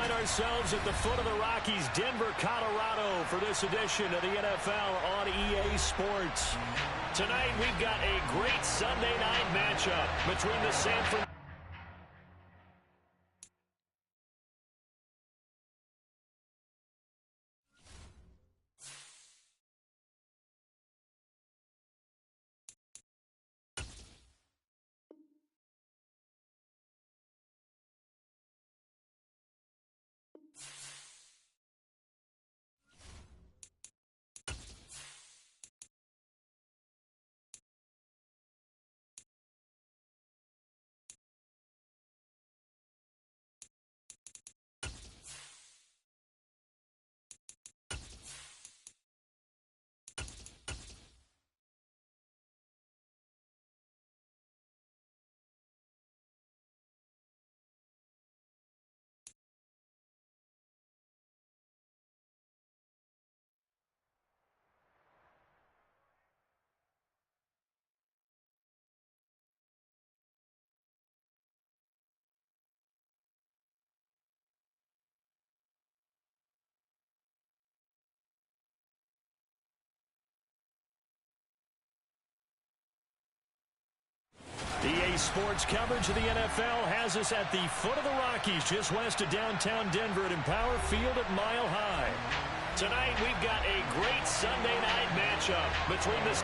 find ourselves at the foot of the Rockies, Denver, Colorado, for this edition of the NFL on EA Sports. Tonight, we've got a great Sunday night matchup between the San Francisco EA Sports coverage of the NFL has us at the foot of the Rockies, just west of downtown Denver at Empower Field at Mile High. Tonight, we've got a great Sunday night matchup between the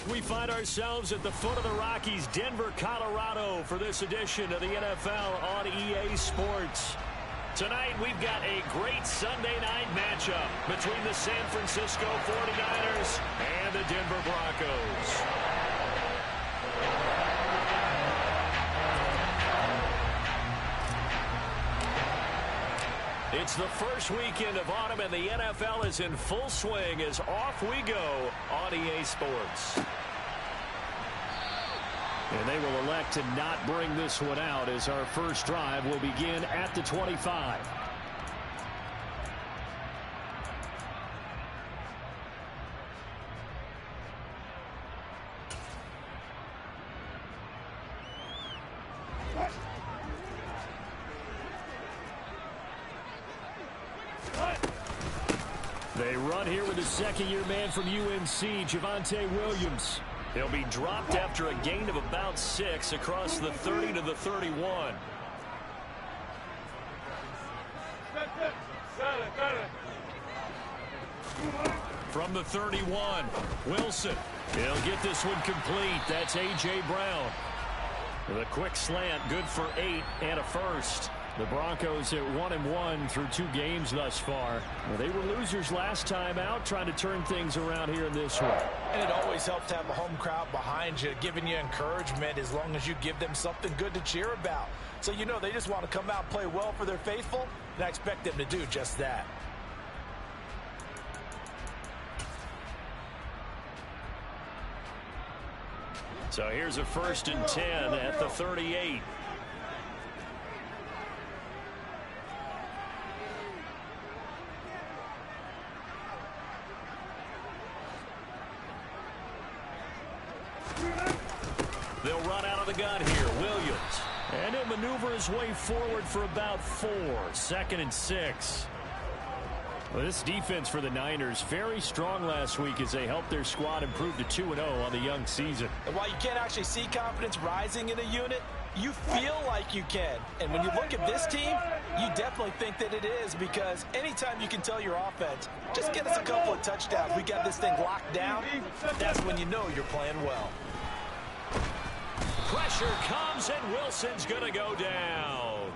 We find ourselves at the foot of the Rockies, Denver, Colorado, for this edition of the NFL on EA Sports. Tonight, we've got a great Sunday night matchup between the San Francisco 49ers and the Denver Broncos. It's the first weekend of autumn, and the NFL is in full swing as off we go on EA Sports. And they will elect to not bring this one out as our first drive will begin at the 25. They run here with a second-year man from UNC, Javonte Williams. He'll be dropped after a gain of about 6 across the 30 to the 31. From the 31, Wilson. He'll get this one complete. That's A.J. Brown. With a quick slant, good for 8 and a first. The Broncos at 1-1 through 2 games thus far. Well, they were losers last time out, trying to turn things around here in this one. And it always helps to have a home crowd behind you, giving you encouragement as long as you give them something good to cheer about. So you know they just want to come out and play well for their faithful, and I expect them to do just that. So here's a 1st and 10 at the 38. They'll run out of the gun here. Williams. And he'll maneuver his way forward for about 4. 2nd and 6. Well, this defense for the Niners, very strong last week as they helped their squad improve to 2-0 on the young season. And while you can't actually see confidence rising in a unit, you feel like you can. And when you look at this team, you definitely think that it is, because anytime you can tell your offense, just get us a couple of touchdowns, we got this thing locked down, that's when you know you're playing well. Pressure comes, and Wilson's going to go down.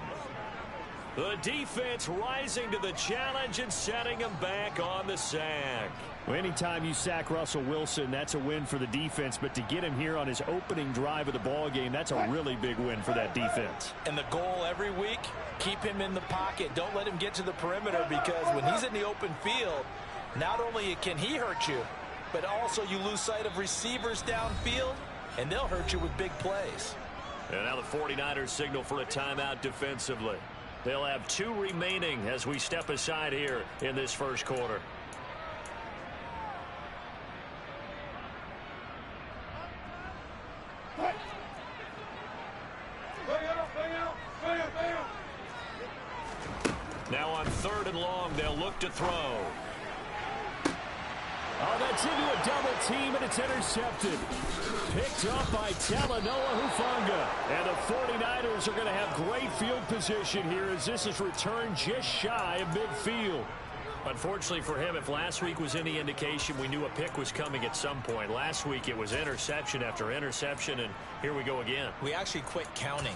The defense rising to the challenge and setting him back on the sack. Well, anytime you sack Russell Wilson, that's a win for the defense. But to get him here on his opening drive of the ball game, that's a really big win for that defense. And the goal every week, keep him in the pocket. Don't let him get to the perimeter, because when he's in the open field, not only can he hurt you, but also you lose sight of receivers downfield, and they'll hurt you with big plays. And now the 49ers signal for a timeout defensively. They'll have 2 remaining as we step aside here in this first quarter. Now on 3rd and long, they'll look to throw. Oh, that's into a double team, and it's intercepted. Picked up by Talanoa Hufanga. And the 49ers are going to have great field position here as this is returned just shy of midfield. Unfortunately for him, if last week was any indication, we knew a pick was coming at some point. Last week it was interception after interception, and here we go again. We actually quit counting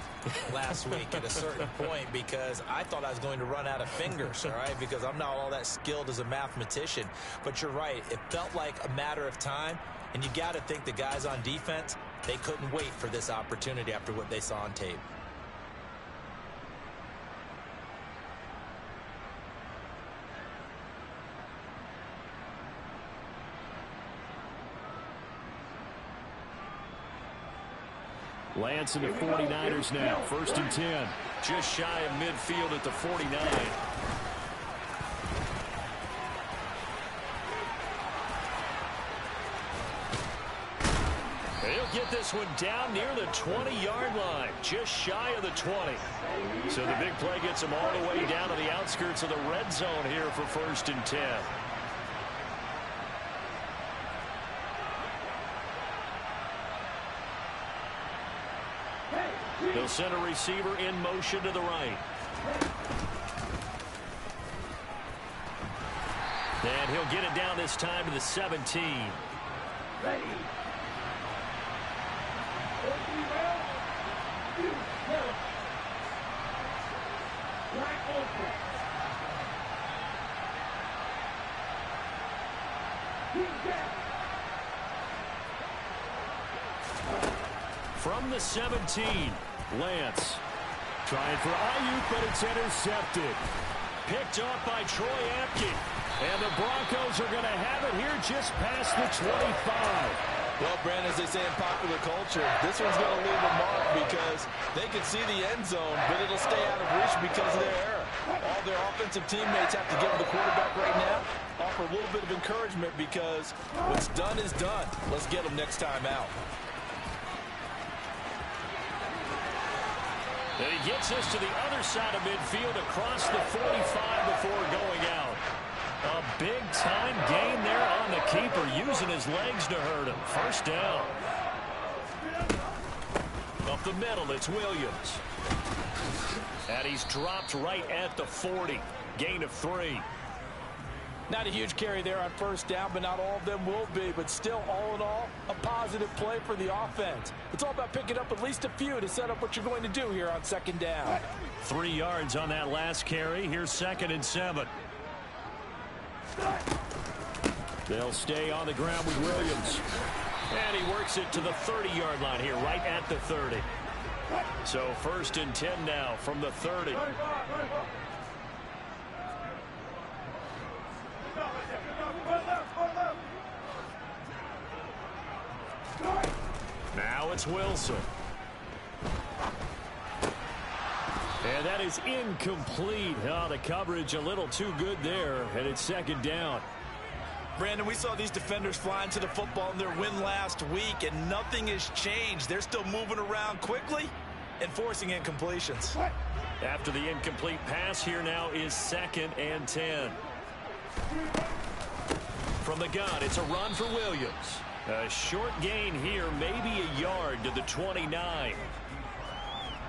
last week at a certain point because I thought I was going to run out of fingers, all right, because I'm not all that skilled as a mathematician. But you're right. It felt like a matter of time, and you got to think the guys on defense, they couldn't wait for this opportunity after what they saw on tape. Lance and the 49ers now. 1st and 10. Just shy of midfield at the 49. He'll get this one down near the 20-yard line, just shy of the 20. So the big play gets him all the way down to the outskirts of the red zone here for 1st and 10. They'll send a receiver in motion to the right. And he'll get it down this time to the 17. Ready. From the 17, Lance trying for Ayuk, but it's intercepted. Picked off by Troy Apke. And the Broncos are going to have it here just past the 25. Well, Brandon, as they say in popular culture, this one's going to leave a mark because they can see the end zone, but it'll stay out of reach because of their error. All their offensive teammates have to give the quarterback right now, offer a little bit of encouragement because what's done is done. Let's get them next time out. And he gets us to the other side of midfield across the 45 before going out. A big-time gain there on the keeper, using his legs to hurt him. 1st down. Up the middle, it's Williams. And he's dropped right at the 40. Gain of 3. Not a huge carry there on 1st down, but not all of them will be. But still, all in all, a positive play for the offense. It's all about picking up at least a few to set up what you're going to do here on 2nd down. 3 yards on that last carry. Here's 2nd and 7. They'll stay on the ground with Williams. And he works it to the 30-yard line here, right at the 30. So 1st and 10 now from the 30. Now it's Wilson. And that is incomplete. Oh, the coverage a little too good there, and it's 2nd down. Brandon, we saw these defenders flying to the football in their win last week, and nothing has changed. They're still moving around quickly and forcing incompletions. After the incomplete pass, here now is 2nd and 10. From the gun, it's a run for Williams. A short gain here, maybe a yard to the 29.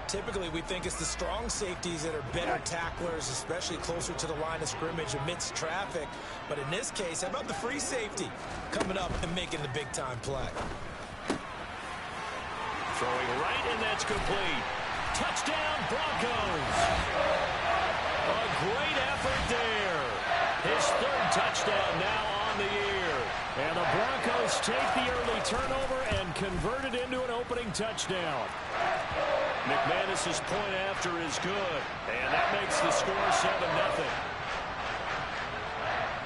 Typically, we think it's the strong safeties that are better tacklers, especially closer to the line of scrimmage amidst traffic. But in this case, how about the free safety coming up and making the big-time play? Throwing right, and that's complete. Touchdown, Broncos. A great effort there. His third touchdown now on the year. And the Broncos take the early turnover and convert it into an opening touchdown. McManus's point after is good. And that makes the score 7-0.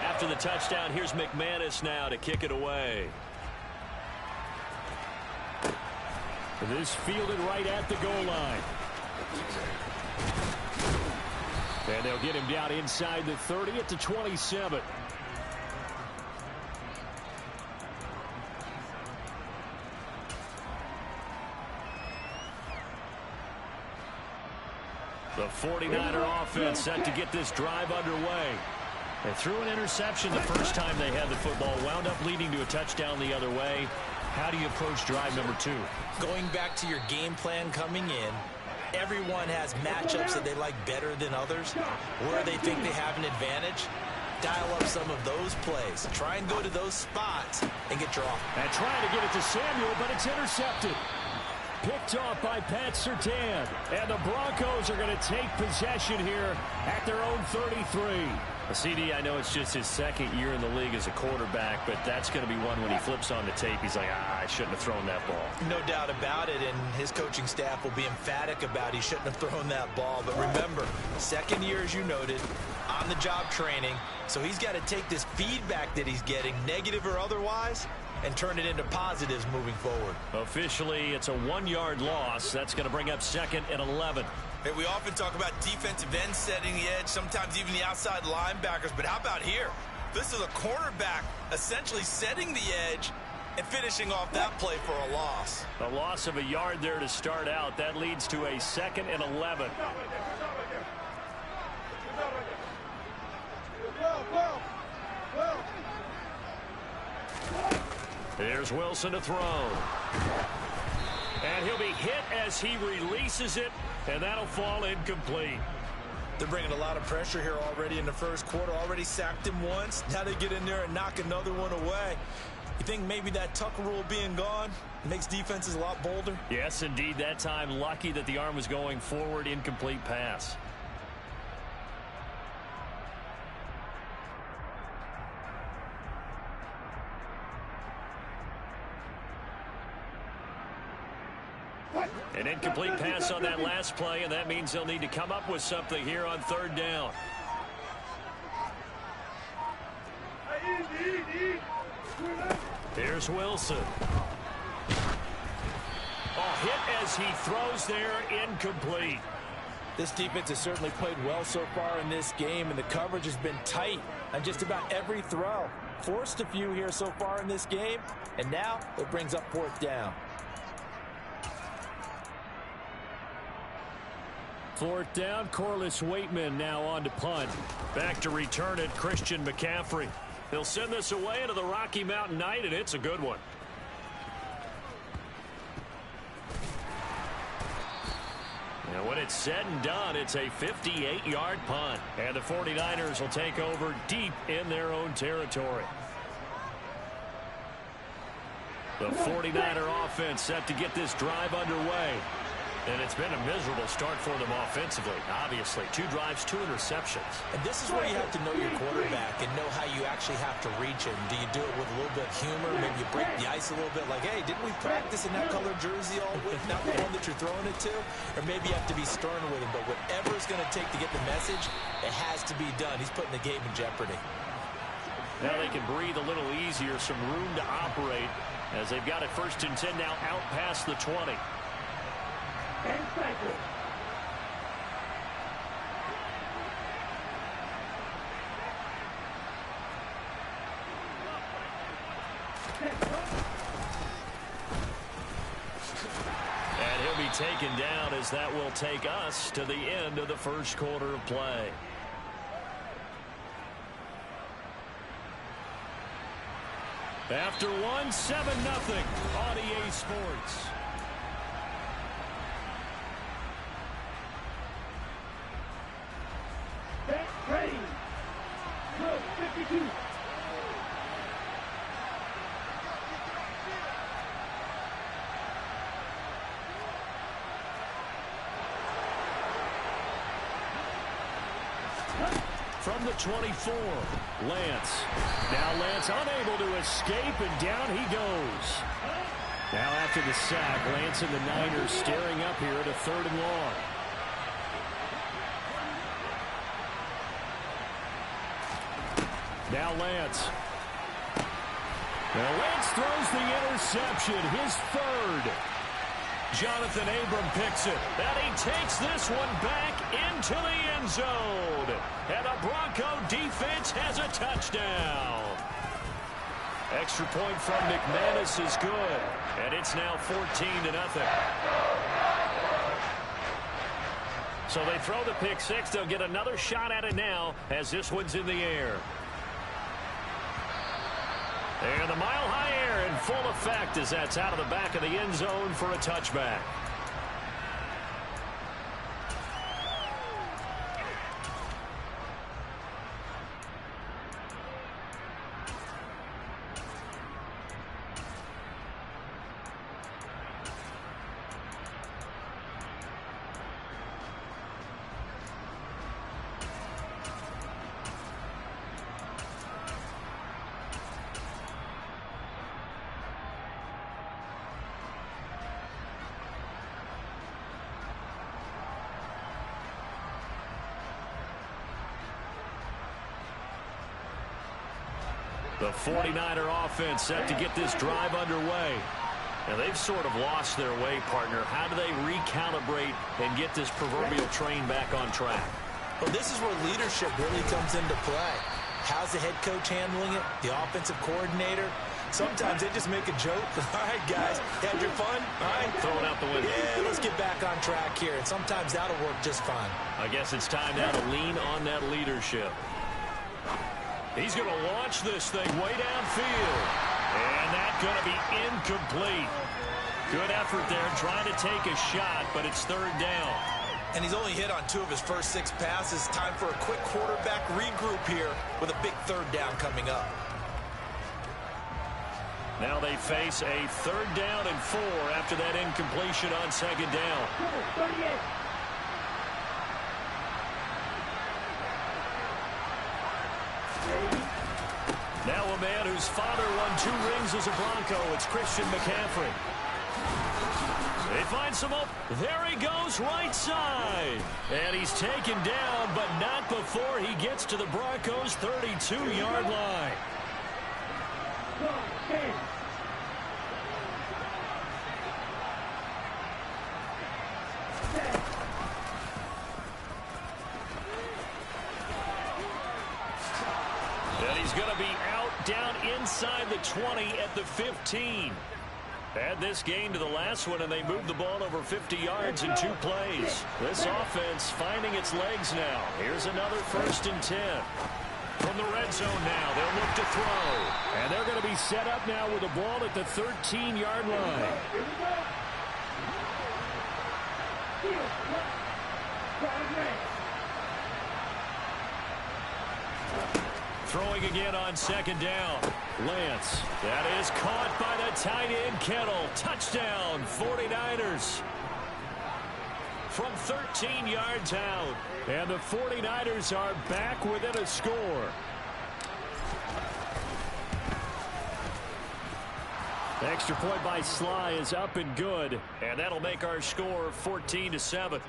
After the touchdown, here's McManus now to kick it away. This fielded right at the goal line. And they'll get him down inside the 30 at the 27. The 49er offense set to get this drive underway. They threw an interception the first time they had the football, wound up leading to a touchdown the other way. How do you approach drive number 2? Going back to your game plan coming in, everyone has matchups that they like better than others. Where they think they have an advantage, dial up some of those plays. Try and go to those spots and get your offense. And trying to get it to Samuel, but it's intercepted. Picked off by Pat Surtain. And the Broncos are going to take possession here at their own 33. CD, I know it's just his second year in the league as a quarterback, but that's going to be one when he flips on the tape. He's like, I shouldn't have thrown that ball. No doubt about it, and his coaching staff will be emphatic about he shouldn't have thrown that ball. But remember, second year, as you noted, on-the-job training, so he's got to take this feedback that he's getting, negative or otherwise, and turn it into positives moving forward. Officially, it's a 1-yard loss. That's going to bring up 2nd and 11. Hey, we often talk about defensive ends setting the edge, sometimes even the outside linebackers, but how about here? This is a cornerback essentially setting the edge and finishing off that play for a loss. A loss of a yard there to start out. That leads to a 2nd and 11. There's Wilson to throw. And he'll be hit as he releases it, and that'll fall incomplete. They're bringing a lot of pressure here already in the first quarter. Already sacked him once. Now they get in there and knock another one away. You think maybe that tuck rule being gone makes defenses a lot bolder? Yes, indeed. That time, lucky that the arm was going forward. Incomplete pass. An incomplete pass on that last play, and that means they'll need to come up with something here on 3rd down. Here's Wilson. Hit as he throws there, incomplete. This defense has certainly played well so far in this game, and the coverage has been tight on just about every throw. Forced a few here so far in this game, and now it brings up 4th down. 4th down, Corliss Waitman now on to punt. Back to return it, Christian McCaffrey. He'll send this away into the Rocky Mountain Night, and it's a good one. And when it's said and done, it's a 58-yard punt. And the 49ers will take over deep in their own territory. The 49er offense set to get this drive underway. And it's been a miserable start for them offensively. Obviously, 2 drives, 2 interceptions. And this is where you have to know your quarterback and know how you actually have to reach him. Do you do it with a little bit of humor? Maybe you break the ice a little bit like, hey, didn't we practice in that colored jersey all week? Not the one that you're throwing it to? Or maybe you have to be stern with him. But whatever it's going to take to get the message, it has to be done. He's putting the game in jeopardy. Now they can breathe a little easier, some room to operate as they've got it 1st and 10 now out past the 20. And he'll be taken down as that will take us to the end of the first quarter of play. After 1, 7-0 on EA Sports. Ready. Go, 52. from the 24. Lance. Now Lance unable to escape, and down he goes. Now after the sack, Lance and the Niners staring up here at a 3rd and long. Now Lance. Now Lance throws the interception, his 3rd. Jonathan Abram picks it, and he takes this one back into the end zone. And the Bronco defense has a touchdown. Extra point from McManus is good, and it's now 14-0. So they throw the pick six. They'll get another shot at it now as this one's in the air. And the mile-high air in full effect as that's out of the back of the end zone for a touchback. The 49er offense set to get this drive underway. Now they've sort of lost their way, partner. How do they recalibrate and get this proverbial train back on track? Well, this is where leadership really comes into play. How's the head coach handling it? The offensive coordinator? Sometimes they just make a joke. All right, guys, had your fun? All right. Throw it out the window. Yeah, let's get back on track here. And sometimes that'll work just fine. I guess it's time now to lean on that leadership. He's going to launch this thing way downfield. And that's going to be incomplete. Good effort there trying to take a shot, but it's 3rd down. And he's only hit on 2 of his first 6 passes. Time for a quick quarterback regroup here with a big 3rd down coming up. Now they face a 3rd down and 4 after that incompletion on 2nd down. 38. Now a man whose father won 2 rings as a Bronco. It's Christian McCaffrey. They find some up. There he goes, right side. And he's taken down, but not before he gets to the Broncos' 32-yard line. And he's going to be out down inside the 20 at the 15. Add this gain to the last one, and they moved the ball over 50 yards in 2 plays. This offense finding its legs now. Here's another 1st and 10. From the red zone now, they'll look to throw. And they're going to be set up now with the ball at the 13-yard line. Throwing again on 2nd down. Lance. That is caught by the tight end, Kettle. Touchdown, 49ers. From 13 yards out. And the 49ers are back within a score. The extra point by Sly is up and good. And that'll make our score 14-7.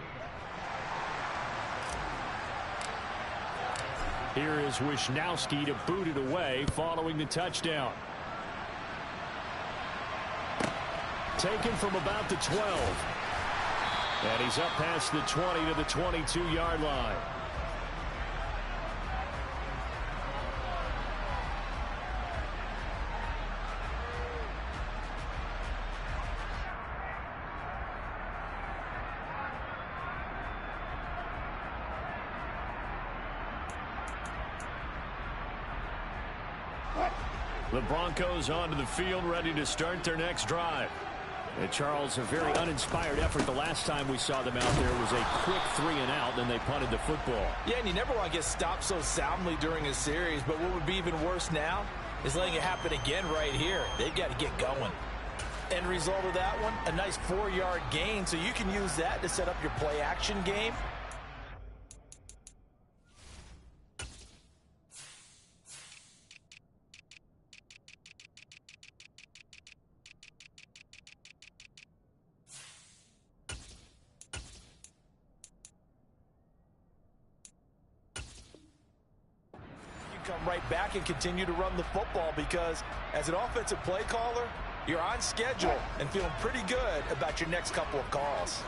Here is Wisnowski to boot it away following the touchdown. Taken from about the 12. And he's up past the 20 to the 22-yard line. The Broncos onto the field, ready to start their next drive. And Charles, a very uninspired effort the last time we saw them out there was a quick 3 and out, then they punted the football. Yeah, and you never want to get stopped so soundly during a series, but what would be even worse now is letting it happen again right here. They've got to get going. End result of that one, a nice 4-yard gain, so you can use that to set up your play-action game. come right back and continue to run the football because as an offensive play caller, you're on schedule and feeling pretty good about your next couple of calls.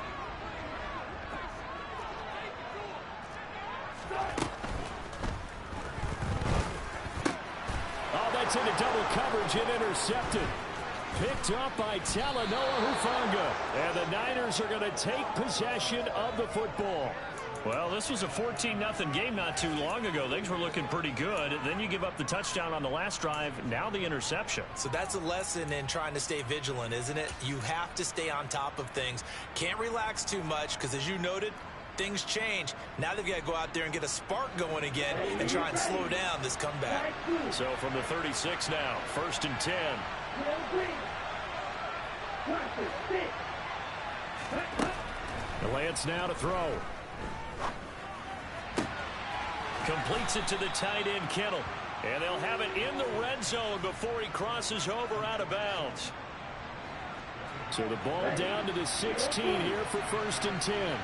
Oh, that's into double coverage and intercepted. Picked up by Talanoa Hufanga. And the Niners are going to take possession of the football. Well, this was a 14-0 game not too long ago. Things were looking pretty good. Then you give up the touchdown on the last drive. Now the interception. So that's a lesson in trying to stay vigilant, isn't it? You have to stay on top of things. Can't relax too much because, as you noted, things change. Now they've got to go out there and get a spark going again and try and slow down this comeback. So from the 36 now, 1st and 10. Lance now to throw. Completes it to the tight end, Kittle. And they'll have it in the red zone before he crosses over out of bounds. So the ball down to the 16 here for 1st and 10.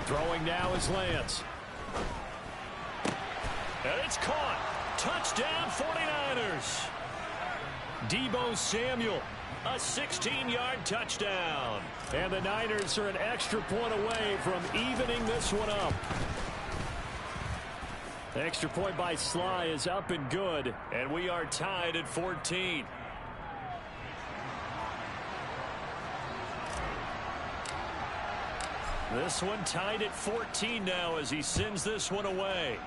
Throwing now is Lance. And it's caught. Touchdown 49ers. Deebo Samuel, a 16-yard touchdown. And the Niners are an extra point away from evening this one up. The extra point by Sly is up and good. And we are tied at 14. This one tied at 14 now as he sends this one away.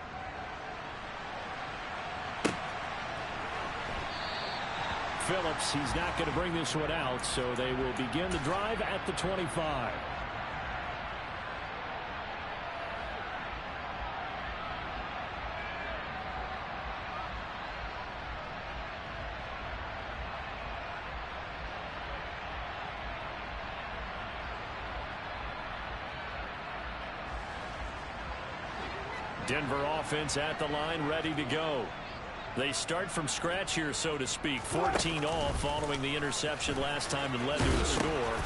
Phillips, he's not going to bring this one out, so they will begin the drive at the 25. Denver offense at the line, ready to go. They start from scratch here, so to speak. 14 all following the interception last time that led to a score.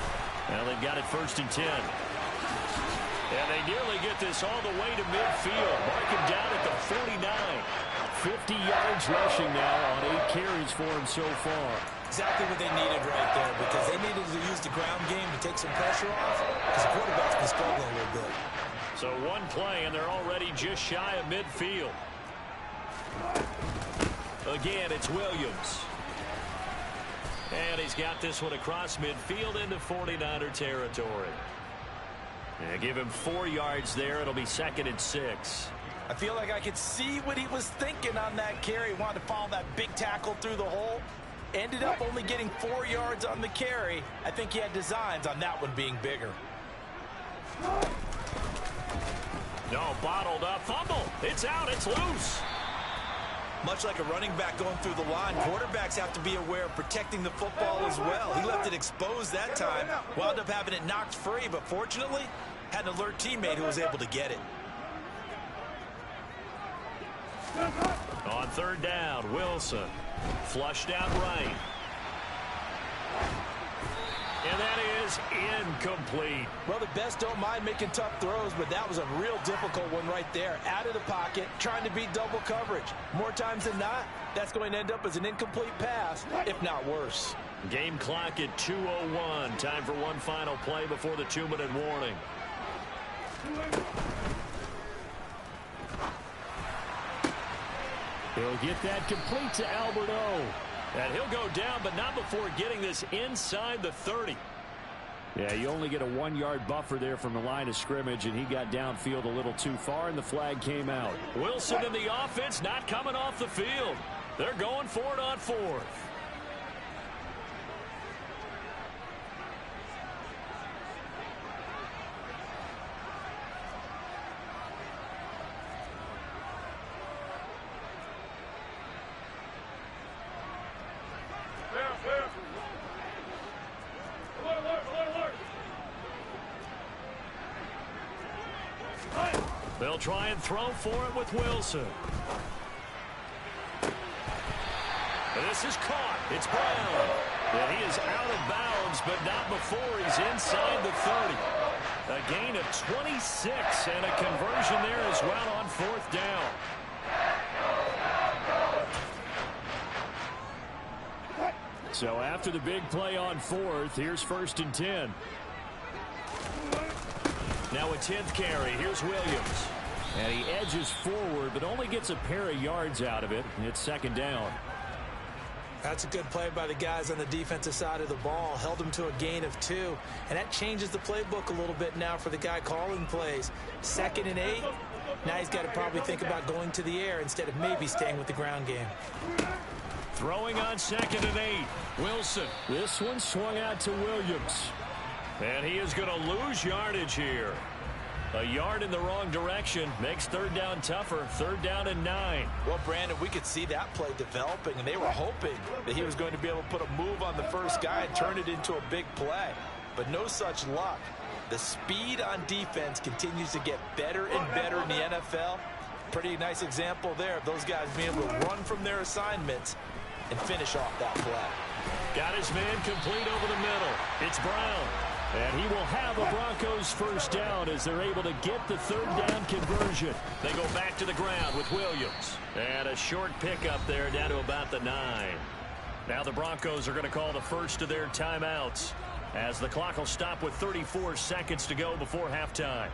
Now they've got it 1st and 10. And they nearly get this all the way to midfield. Mark him down at the 49. 50 yards rushing now on 8 carries for him so far. Exactly what they needed right there because they needed to use the ground game to take some pressure off because the quarterback's been struggling a little bit. So one play, and they're already just shy of midfield. Again, it's Williams. And he's got this one across midfield into 49er territory. And give him 4 yards there. It'll be 2nd and 6. I feel like I could see what he was thinking on that carry. He wanted to follow that big tackle through the hole. Ended up only getting 4 yards on the carry. I think he had designs on that one being bigger. No, bottled up. Fumble. It's out. It's loose. Much like a running back going through the line, quarterbacks have to be aware of protecting the football as well. He left it exposed that time, wound up having it knocked free, but fortunately, had an alert teammate who was able to get it. On 3rd down, Wilson. Flushed out right. And that is incomplete. Well, the best don't mind making tough throws, but that was a real difficult one right there. Out of the pocket, trying to beat double coverage. More times than not, that's going to end up as an incomplete pass, if not worse. Game clock at 2:01. Time for one final play before the 2-minute warning. He'll get that complete to Albert O. And he'll go down, but not before getting this inside the 30. Yeah, you only get a 1-yard buffer there from the line of scrimmage, and he got downfield a little too far, and the flag came out. Wilson and the offense not coming off the field. They're going for it on 4th. They'll try and throw for it with Wilson. And this is caught. It's Brown. And he is out of bounds, but not before he's inside the 30. A gain of 26 and a conversion there as well on 4th down. So after the big play on 4th, here's 1st and 10. Now a 10th carry. Here's Williams. And he edges forward, but only gets a pair of yards out of it. And it's 2nd down. That's a good play by the guys on the defensive side of the ball. Held them to a gain of 2. And that changes the playbook a little bit now for the guy calling plays. 2nd and 8. Now he's got to probably think about going to the air instead of maybe staying with the ground game. Throwing on 2nd and 8. Wilson. This one swung out to Williams. And he is going to lose yardage here. A yard in the wrong direction makes 3rd down tougher. 3rd down and 9. Well, Brandon, we could see that play developing, and they were hoping that he was going to be able to put a move on the first guy and turn it into a big play. But no such luck. The speed on defense continues to get better and better in the NFL. Pretty nice example there of those guys being able to run from their assignments and finish off that play. Got his man complete over the middle. It's Brown. And he will have a Broncos 1st down as they're able to get the 3rd down conversion. They go back to the ground with Williams. And a short pickup there down to about the 9. Now the Broncos are going to call the first of their timeouts as the clock will stop with 34 seconds to go before halftime.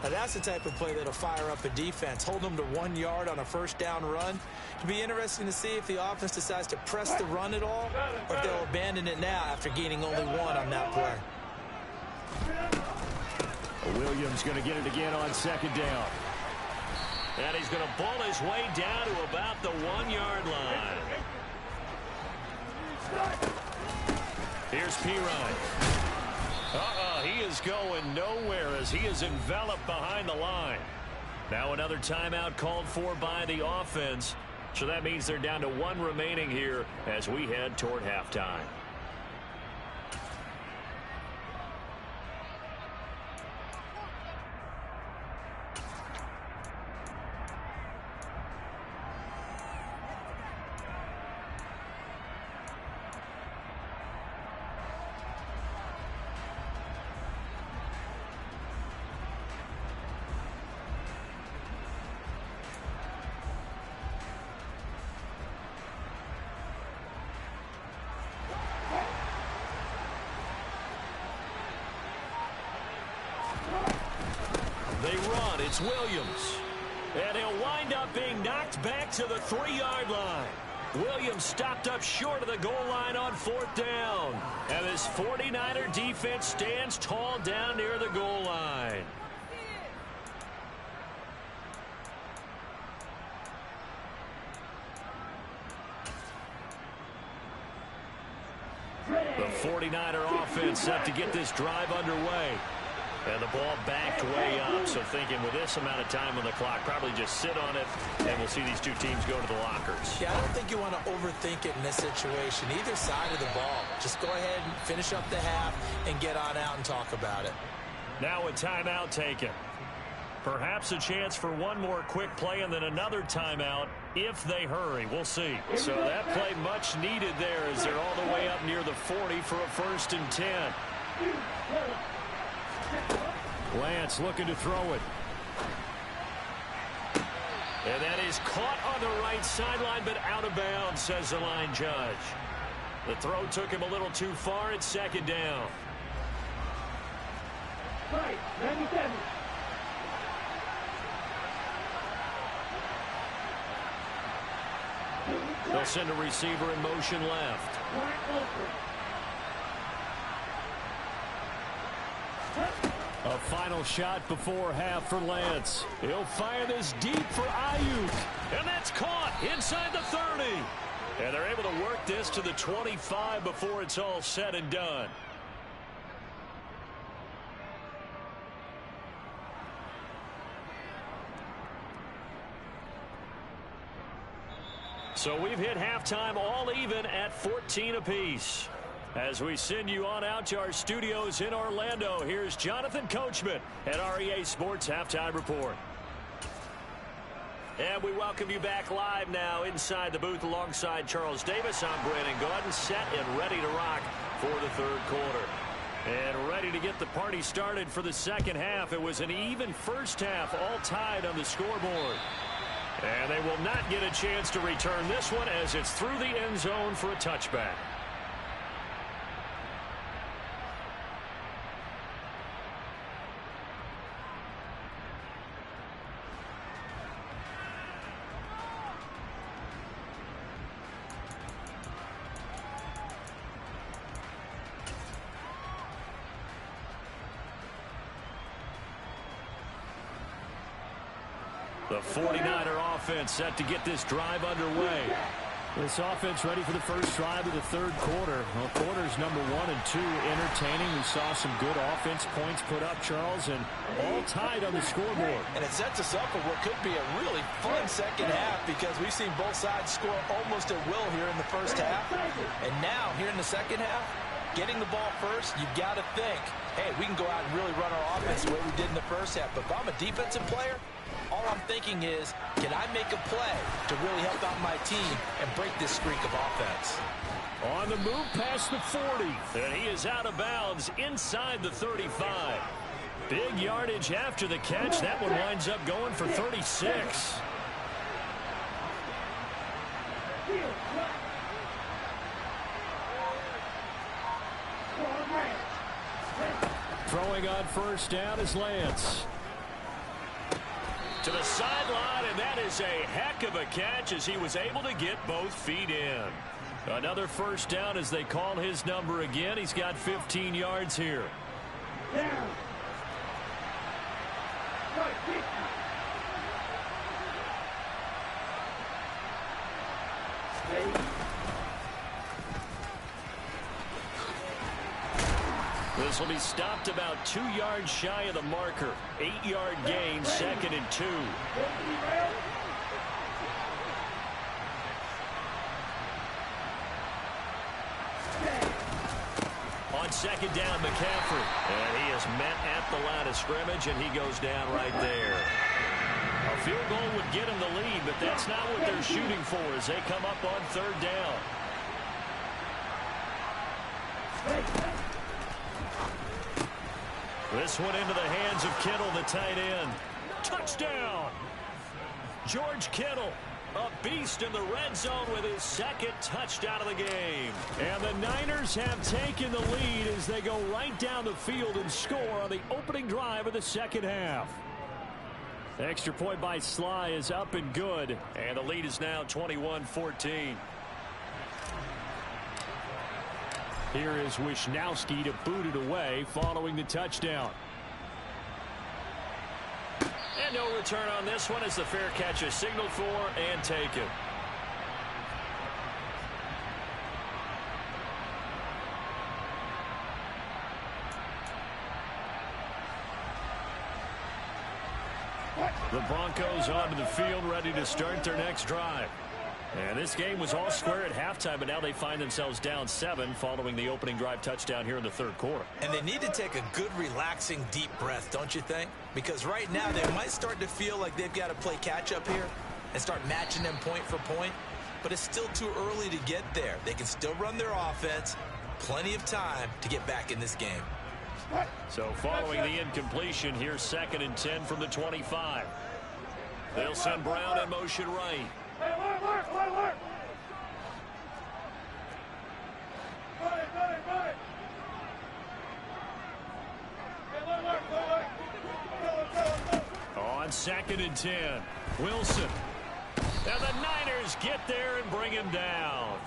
Now that's the type of play that'll fire up a defense. Hold them to 1 yard on a 1st down run. It'll be interesting to see if the offense decides to press the run at all or if they'll abandon it now after gaining only 1 on that play. Williams going to get it again on 2nd down. And he's going to ball his way down to about the 1 yard line. Here's Pirine. He is going nowhere as he is enveloped behind the line. Now another timeout called for by the offense. So that means they're down to 1 remaining here as we head toward halftime. They run. It's Williams. And he'll wind up being knocked back to the 3-yard line. Williams stopped up short of the goal line on 4th down. And this 49er defense stands tall down near the goal line. The 49er offense set to get this drive underway. And the ball backed way up. So thinking with this amount of time on the clock, probably just sit on it, and we'll see these two teams go to the lockers. Yeah, I don't think you want to overthink it in this situation. Either side of the ball. Just go ahead and finish up the half and get on out and talk about it. Now a timeout taken. Perhaps a chance for one more quick play and then another timeout if they hurry. We'll see. So that play much needed there as they're all the way up near the 40 for a 1st and 10. Lance looking to throw it. And that is caught on the right sideline, but out of bounds, says the line judge. The throw took him a little too far. It's 2nd down. Right, 97. They'll send a receiver in motion left. A final shot before half for Lance. He'll fire this deep for Ayuk. And that's caught inside the 30. And they're able to work this to the 25 before it's all said and done. So we've hit halftime all even at 14 apiece. As we send you on out to our studios in Orlando, here's Jonathan Coachman at REA Sports Halftime Report. And we welcome you back live now inside the booth alongside Charles Davis. I'm Brandon Gaudin, set and ready to rock for the third quarter. And ready to get the party started for the second half. It was an even first half, all tied on the scoreboard. And they will not get a chance to return this one as it's through the end zone for a touchback. The 49er offense set to get this drive underway. This offense ready for the first drive of the third quarter. Well, quarters number 1 and 2 entertaining. We saw some good offense points put up, Charles, and all tied on the scoreboard. And it sets us up for what could be a really fun second half because we've seen both sides score almost at will here in the first half. And now, here in the second half, getting the ball first, you've got to think, hey, we can go out and really run our offense the way we did in the first half. But if I'm a defensive player, all I'm thinking is, can I make a play to really help out my team and break this streak of offense? On the move past the 40. And he is out of bounds inside the 35. Big yardage after the catch. That one winds up going for 36. Throwing on first down is Lance. To the sideline, and that is a heck of a catch as he was able to get both feet in. Another first down as they call his number again. He's got 15 yards here. Down. This will be stopped about 2 yards shy of the marker. 8-yard gain, 2nd and 2. On second down, McCaffrey. And he is met at the line of scrimmage, and he goes down right there. A field goal would get him the lead, but that's not what they're shooting for as they come up on third down. This one into the hands of Kittle, the tight end. Touchdown! George Kittle, a beast in the red zone with his second touchdown of the game. And the Niners have taken the lead as they go right down the field and score on the opening drive of the second half. Extra point by Sly is up and good. And the lead is now 21-14. Here is Wisnowski to boot it away following the touchdown. And no return on this one as the fair catch is signaled for and taken. The Broncos onto the field ready to start their next drive. And this game was all square at halftime, but now they find themselves down 7 following the opening drive touchdown here in the third quarter. And they need to take a good, relaxing, deep breath, don't you think? Because right now they might start to feel like they've got to play catch-up here and start matching them point for point. But it's still too early to get there. They can still run their offense. Plenty of time to get back in this game. So following the incompletion, here's 2nd and 10 from the 25. They'll send Brown in motion right. On 2nd and 10, Wilson. And the Niners get there and bring him down.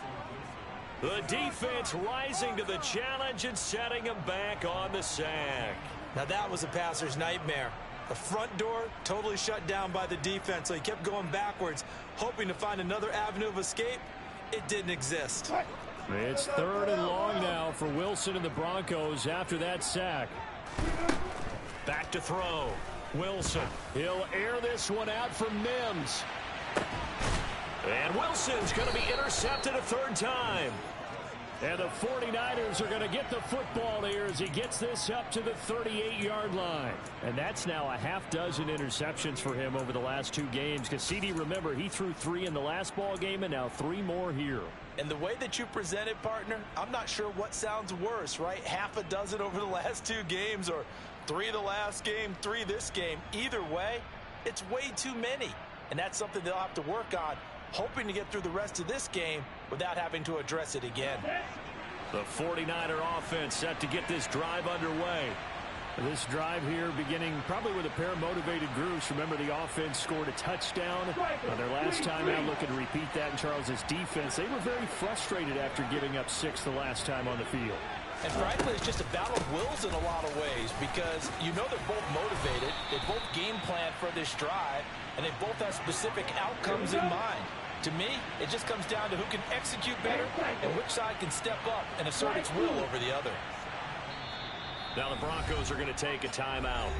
The defense rising to the challenge and setting him back on the sack. Now that was a passer's nightmare. The front door totally shut down by the defense, so he kept going backwards, hoping to find another avenue of escape. It didn't exist. It's 3rd and long now for Wilson and the Broncos after that sack. Back to throw. Wilson. He'll air this one out for Mims. And Wilson's going to be intercepted a 3rd time. And the 49ers are going to get the football here as he gets this up to the 38-yard line. And that's now a half dozen interceptions for him over the last 2 games. Because CD, remember, he threw 3 in the last ball game and now 3 more here. And the way that you present it, partner, I'm not sure what sounds worse, right? Half a dozen over the last 2 games or 3 the last game, 3 this game. Either way, it's way too many. And that's something they'll have to work on, hoping to get through the rest of this game without having to address it again. The 49er offense set to get this drive underway. This drive here beginning probably with a pair of motivated groups. Remember, the offense scored a touchdown on their last time out. Looking to repeat that in Charles's defense. They were very frustrated after giving up 6 the last time on the field. And frankly, it's just a battle of wills in a lot of ways because you know they're both motivated. They both game plan for this drive, and they both have specific outcomes in mind. To me, it just comes down to who can execute better and which side can step up and assert its will over the other. Now the Broncos are going to take a timeout.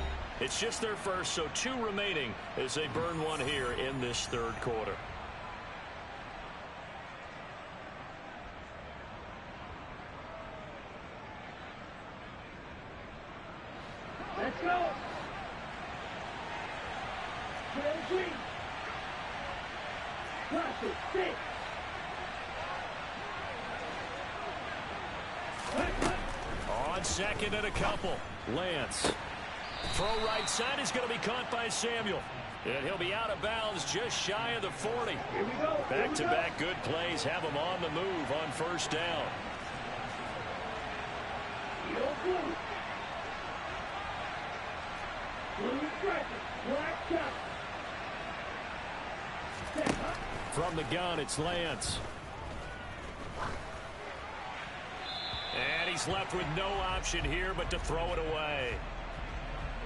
It's just their first, so 2 remaining as they burn one here in this 3rd quarter. Let's go. 3. Cross it. 6. On 2nd and a couple. Lance. Throw right side is going to be caught by Samuel. And he'll be out of bounds just shy of the 40. Here we go. Back-to-back good plays have him on the move on 1st down. From the gun, it's Lance. And he's left with no option here but to throw it away.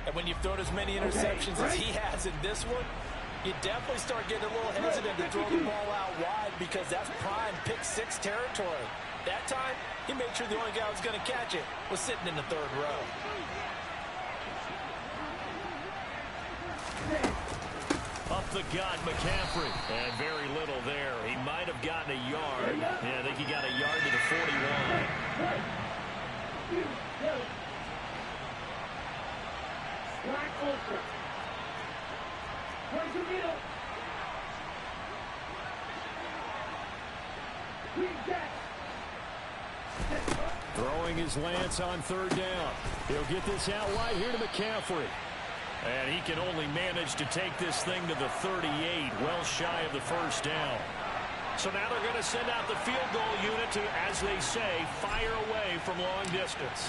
And when you've thrown as many interceptions as he has in this one, you definitely start getting a little hesitant to throw the ball out wide because that's prime pick 6 territory. That time, he made sure the only guy who was going to catch it was sitting in the 3rd row. Up the gut, McCaffrey. And very little there. He might have gotten a yard. Yeah, I think he got a yard to the 41. 1, 2, go. Black ultra. Towards the middle. Green jack. Throwing his Lance on 3rd down. He'll get this out wide here to McCaffrey. And he can only manage to take this thing to the 38, well shy of the 1st down. So now they're going to send out the field goal unit to, as they say, fire away from long distance.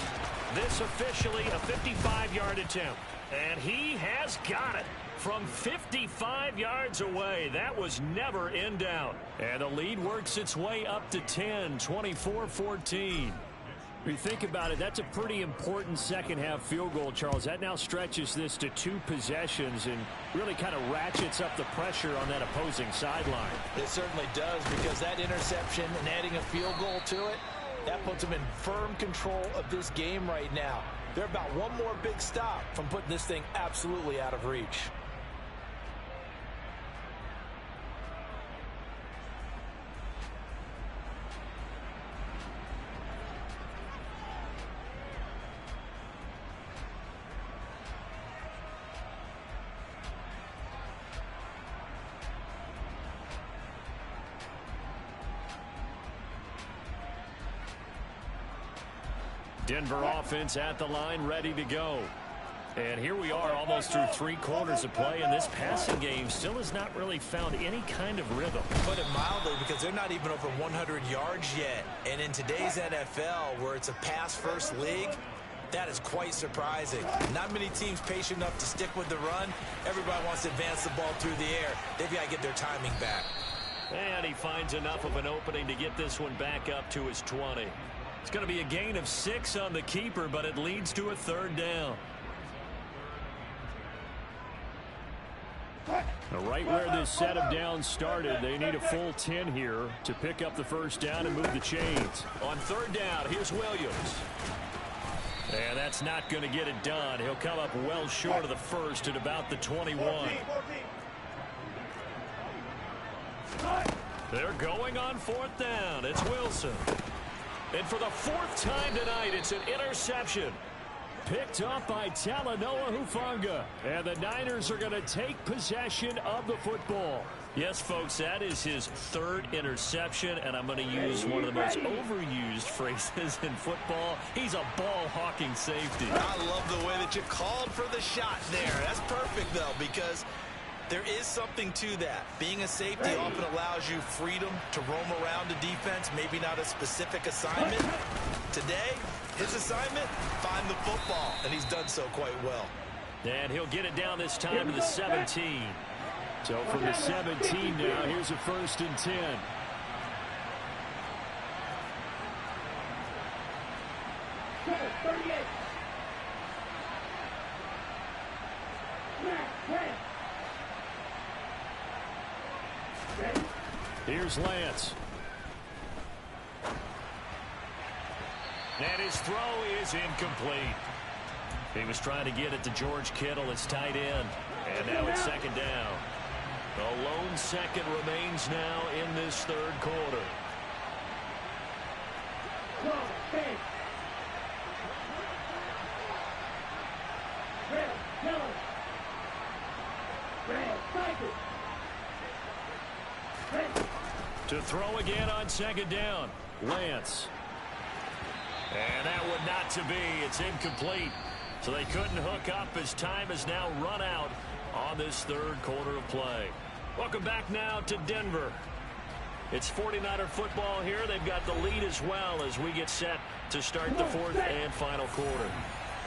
This officially a 55-yard attempt. And he has got it from 55 yards away. That was never in doubt. And the lead works its way up to 10, 24-14. If you think about it, that's a pretty important second-half field goal, Charles. That now stretches this to 2 possessions and really kind of ratchets up the pressure on that opposing sideline. It certainly does because that interception and adding a field goal to it, that puts them in firm control of this game right now. They're about one more big stop from putting this thing absolutely out of reach. Denver offense at the line, ready to go. And here we are almost through 3 quarters of play, and this passing game still has not really found any kind of rhythm. Put it mildly, because they're not even over 100 yards yet. And in today's NFL, where it's a pass-first league, that is quite surprising. Not many teams patient enough to stick with the run. Everybody wants to advance the ball through the air. They've got to get their timing back. And he finds enough of an opening to get this one back up to his 20. It's going to be a gain of 6 on the keeper, but it leads to a 3rd down. Now, right where this set of downs started, they need a full 10 here to pick up the 1st down and move the chains. On 3rd down, here's Williams. And that's not going to get it done. He'll come up well short of the 1st at about the 21. They're going on 4th down. It's Wilson. And for the 4th time tonight, it's an interception. Picked up by Talanoa Hufanga. And the Niners are going to take possession of the football. Yes, folks, that is his 3rd interception, and I'm going to use one of the most overused phrases in football. He's a ball-hawking safety. I love the way that you called for the shot there. That's perfect, though, because there is something to that. Being a safety often allows you freedom to roam around the defense, maybe not a specific assignment. Today, his assignment, find the football, and he's done so quite well. And he'll get it down this time to the 17. So from the 17 now, here's a 1st and 10. Here's Lance. And his throw is incomplete. He was trying to get it to George Kittle, his tight end. And now it's 2nd down. A lone second remains now in this 3rd quarter. To throw again on 2nd down. Lance. And that one not to be. It's incomplete. So they couldn't hook up as time has now run out on this 3rd quarter of play. Welcome back now to Denver. It's 49er football here. They've got the lead as well as we get set to start the 4th and final quarter.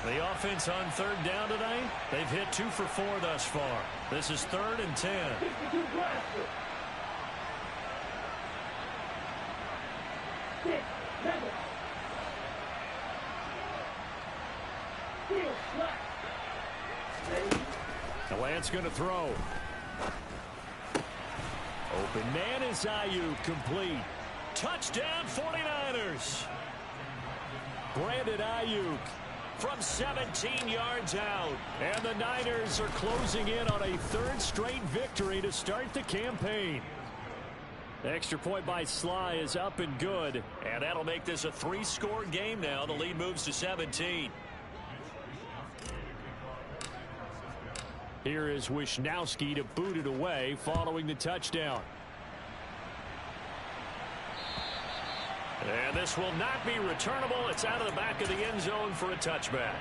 The offense on 3rd down tonight, they've hit 2 for 4 thus far. This is 3rd and 10. The Lance going to throw. Open man is Ayuk, complete. Touchdown 49ers. Brandon Ayuk from 17 yards out. And the Niners are closing in on a 3rd straight victory to start the campaign. Extra point by Sly is up and good. And that'll make this a 3-score game now. The lead moves to 17. Here is Wisnowski to boot it away following the touchdown. And this will not be returnable. It's out of the back of the end zone for a touchback.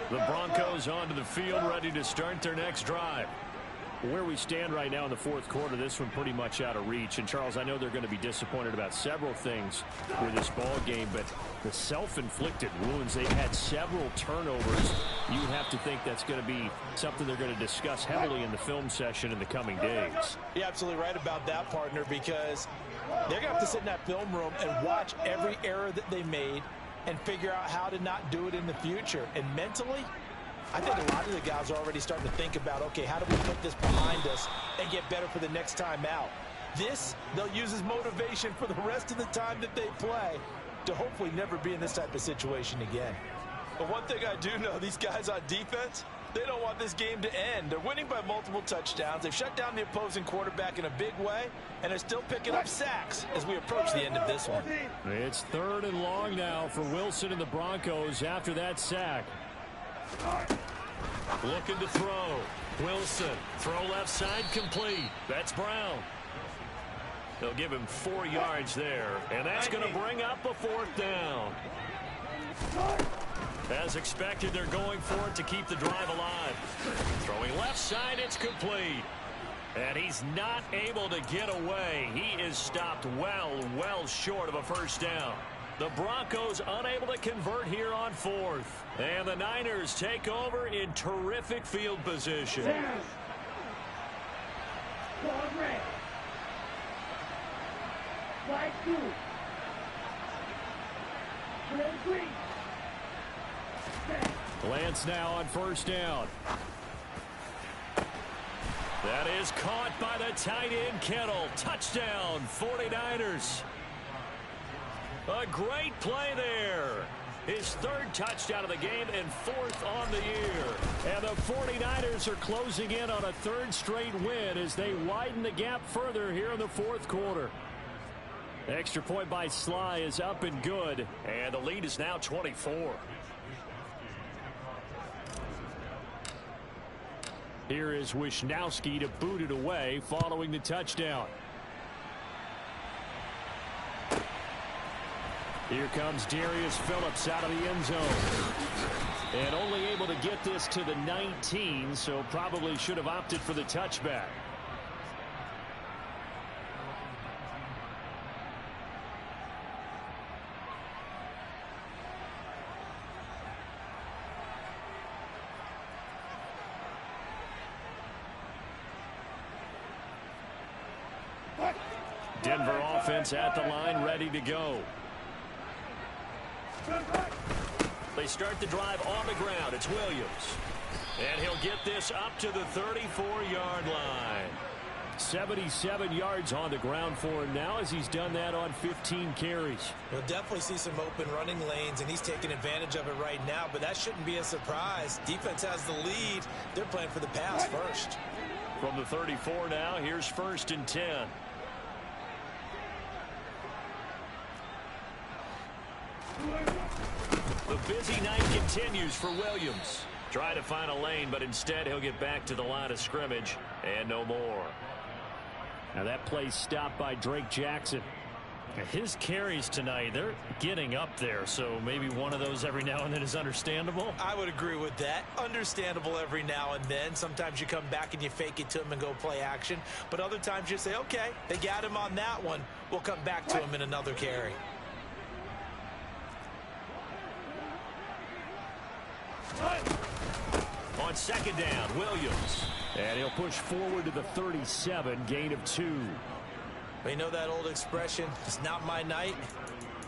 The Broncos onto the field, ready to start their next drive. Where we stand right now in the 4th quarter, this one pretty much out of reach. And, Charles, I know they're going to be disappointed about several things with this ball game, but the self-inflicted wounds, they've had several turnovers. You have to think that's going to be something they're going to discuss heavily in the film session in the coming days. You're absolutely right about that, partner, because they're going to have to sit in that film room and watch every error that they made and figure out how to not do it in the future. And mentally, I think a lot of the guys are already starting to think about, okay, how do we put this behind us and get better for the next time out? This, they'll use as motivation for the rest of the time that they play to hopefully never be in this type of situation again. But one thing I do know, these guys on defense, they don't want this game to end. They're winning by multiple touchdowns. They've shut down the opposing quarterback in a big way, and they're still picking up sacks as we approach the end of this one. It's 3rd and long now for Wilson and the Broncos after that sack. Looking to throw. Wilson, throw left side, complete. That's Brown. They'll give him 4 yards there, and that's going to bring up a 4th down. As expected, they're going for it to keep the drive alive. Throwing left side, it's complete. And he's not able to get away. He is stopped well short of a 1st down. The Broncos unable to convert here on 4th. And the Niners take over in terrific field position. Lance now on 1st down. That is caught by the tight end Kittle. Touchdown, 49ers. A great play there. His third touchdown of the game and fourth on the year. And the 49ers are closing in on a third straight win as they widen the gap further here in the fourth quarter. Extra point by Sly is up and good. And the lead is now 24. Here is Wisnowski to boot it away following the touchdown. Here comes Darius Phillips out of the end zone. And only able to get this to the 19, so probably should have opted for the touchback. Denver offense at the line, ready to go. They start the drive on the ground. It's Williams. And he'll get this up to the 34-yard line. 77 yards on the ground for him now as he's done that on 15 carries. We'll definitely see some open running lanes, and he's taking advantage of it right now, but that shouldn't be a surprise. Defense has the lead. They're playing for the pass first. From the 34 now, here's 1st and 10. The busy night continues for Williams. Try to find a lane, but instead he'll get back to the line of scrimmage and no more. Now that play stopped by Drake Jackson. His carries tonight, they're getting up there, so maybe one of those every now and then is understandable. I would agree with that. Understandable every now and then. Sometimes you come back and you fake it to him and go play action, but other times you say, okay, they got him on that one. We'll come back to him in another carry. On 2nd down, Williams. And he'll push forward to the 37, gain of 2. We know that old expression, it's not my night.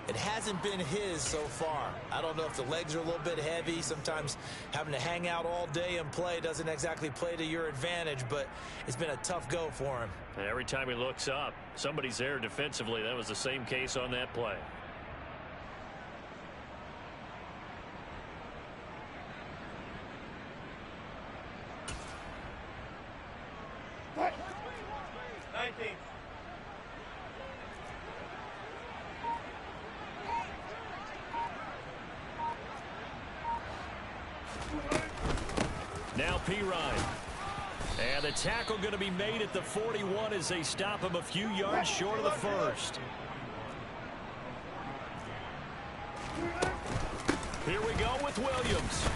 It hasn't been his so far. I don't know if the legs are a little bit heavy. Sometimes having to hang out all day and play doesn't exactly play to your advantage, but it's been a tough go for him. Every time he looks up, somebody's there defensively. That was the same case on that play. Now Pirine. And the tackle going to be made at the 41 as they stop him a few yards short of the first. Here we go with Williams.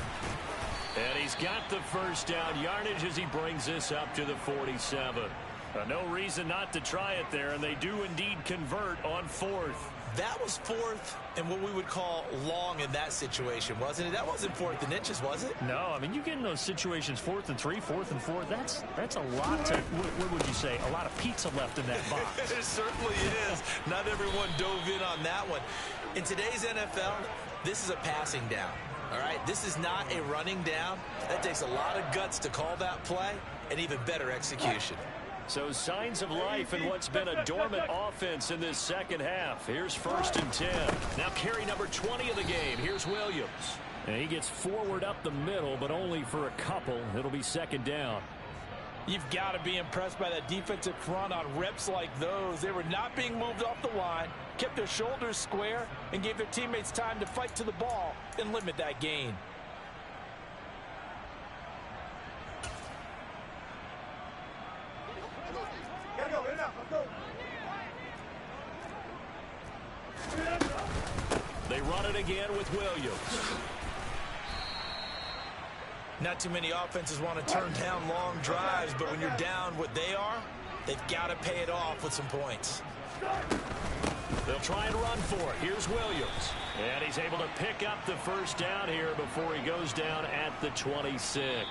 And he's got the first down yardage as he brings this up to the 47. No reason not to try it there, and they do indeed convert on 4th. That was 4th and what we would call long in that situation, wasn't it? That wasn't 4th and inches, was it? No, I mean, you get in those situations 4th and 3, 4th and 4. That's a lot to, what would you say, a lot of pizza left in that box. It certainly is. Not everyone dove in on that one. In today's NFL, this is a passing down. All right, this is not a running down. That takes a lot of guts to call that play and even better execution. So signs of life in what's been a dormant offense in this second half. Here's 1st and 10. Now carry number 20 of the game. Here's Williams. And he gets forward up the middle, but only for a couple. It'll be 2nd down. You've got to be impressed by that defensive front on reps like those. They were not being moved off the line, kept their shoulders square, and gave their teammates time to fight to the ball and limit that gain. They run it again with Williams. Not too many offenses want to turn down long drives, but when you're down what they are, they've got to pay it off with some points. They'll try and run for it. Here's Williams. And he's able to pick up the first down here before he goes down at the 26.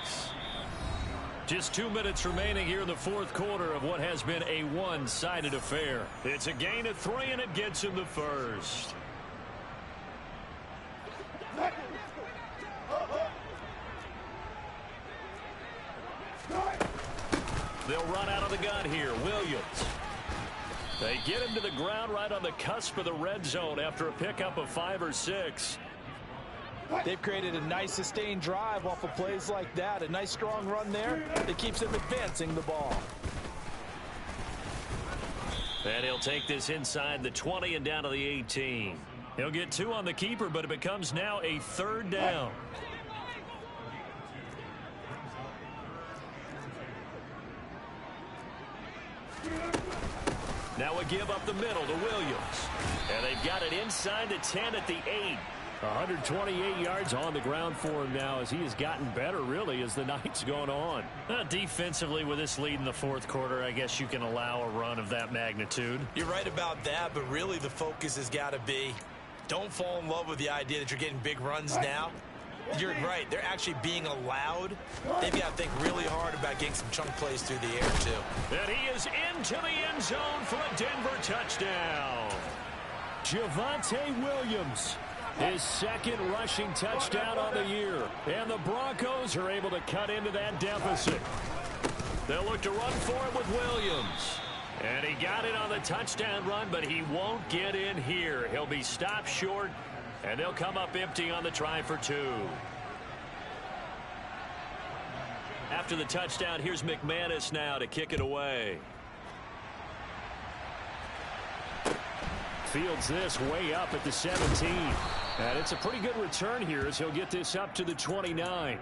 Just 2 minutes remaining here in the fourth quarter of what has been a one-sided affair. It's a gain of 3, and it gets him the first. They'll run out of the gun here. Williams. They get him to the ground right on the cusp of the red zone after a pickup of 5 or 6. They've created a nice sustained drive off of plays like that. A nice strong run there that keeps them advancing the ball. And he'll take this inside the 20 and down to the 18. He'll get 2 on the keeper, but it becomes now a 3rd down. Now a give up the middle to Williams. And they've got it inside the 10 at the 8. 128 yards on the ground for him now as he has gotten better, really, as the night's gone on. Defensively, with this lead in the 4th quarter, I guess you can allow a run of that magnitude. You're right about that, but really the focus has got to be don't fall in love with the idea that you're getting big runs now. You're right. They're actually being allowed. They've got to think really hard about getting some chunk plays through the air, too. And he is into the end zone for a Denver touchdown. Javonte Williams, his 2nd rushing touchdown on the year. And the Broncos are able to cut into that deficit. They'll look to run for him with Williams. And he got it on the touchdown run, but he won't get in here. He'll be stopped short, and they'll come up empty on the try for 2. After the touchdown, here's McManus now to kick it away. Fields this way up at the 17. And it's a pretty good return here as he'll get this up to the 29.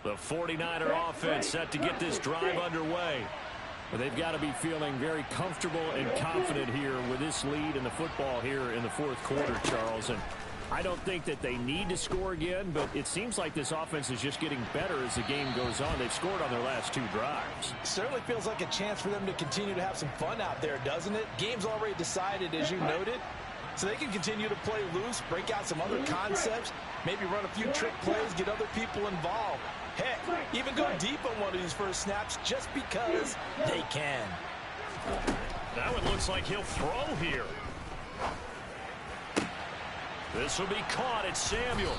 The 49er offense set to get this drive underway. But they've got to be feeling very comfortable and confident here with this lead in the football here in the 4th quarter, Charles. And I don't think that they need to score again, but it seems like this offense is just getting better as the game goes on. They've scored on their last 2 drives. Certainly feels like a chance for them to continue to have some fun out there, doesn't it? Game's already decided, as you noted. So they can continue to play loose, break out some other concepts, maybe run a few trick plays, get other people involved. Heck, even go deep on one of these first snaps just because they can. Now it looks like he'll throw here. This will be caught at Samuel.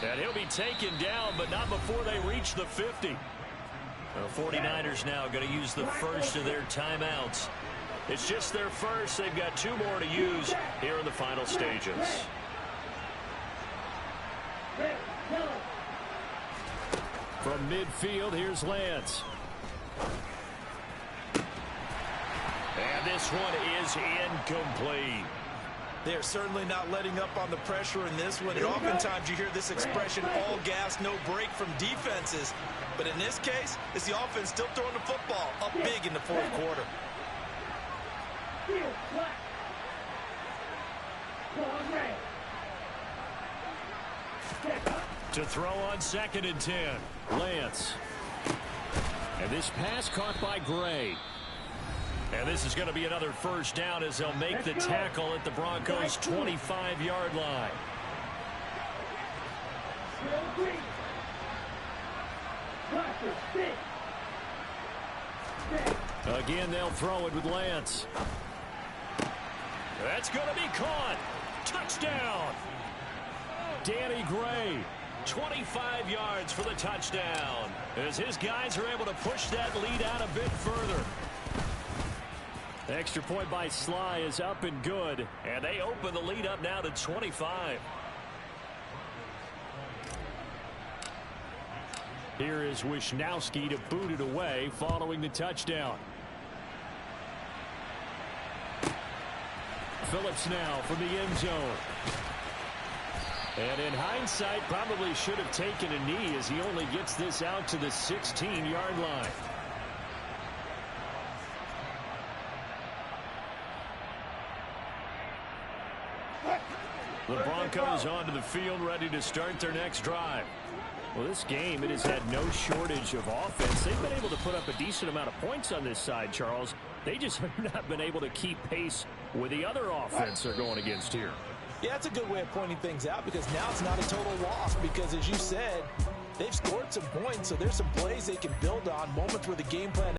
And he'll be taken down, but not before they reach the 50. The 49ers now going to use the first of their timeouts. It's just their first. They've got 2 more to use here in the final stages. From midfield, here's Lance. And this one is incomplete. They're certainly not letting up on the pressure in this one. And oftentimes you hear this expression, all gas, no break from defenses. But in this case, it's the offense still throwing the football up big in the 4th quarter. To throw on 2nd and 10. Lance. And this pass caught by Gray. And this is going to be another first down as they'll make the tackle at the Broncos' 25-yard line. Again, they'll throw it with Lance. That's going to be caught. Touchdown. Danny Gray. 25 yards for the touchdown as his guys are able to push that lead out a bit further. The extra point by Sly is up and good. And they open the lead up now to 25. Here is Wisnowski to boot it away following the touchdown. Phillips now from the end zone. And in hindsight, probably should have taken a knee as he only gets this out to the 16-yard line. The Broncos onto the field ready to start their next drive. Well, this game, it has had no shortage of offense. They've been able to put up a decent amount of points on this side, Charles. They just have not been able to keep pace with the other offense they're going against here. Yeah, that's a good way of pointing things out because now it's not a total loss because, as you said, they've scored some points, so there's some plays they can build on, moments where the game plan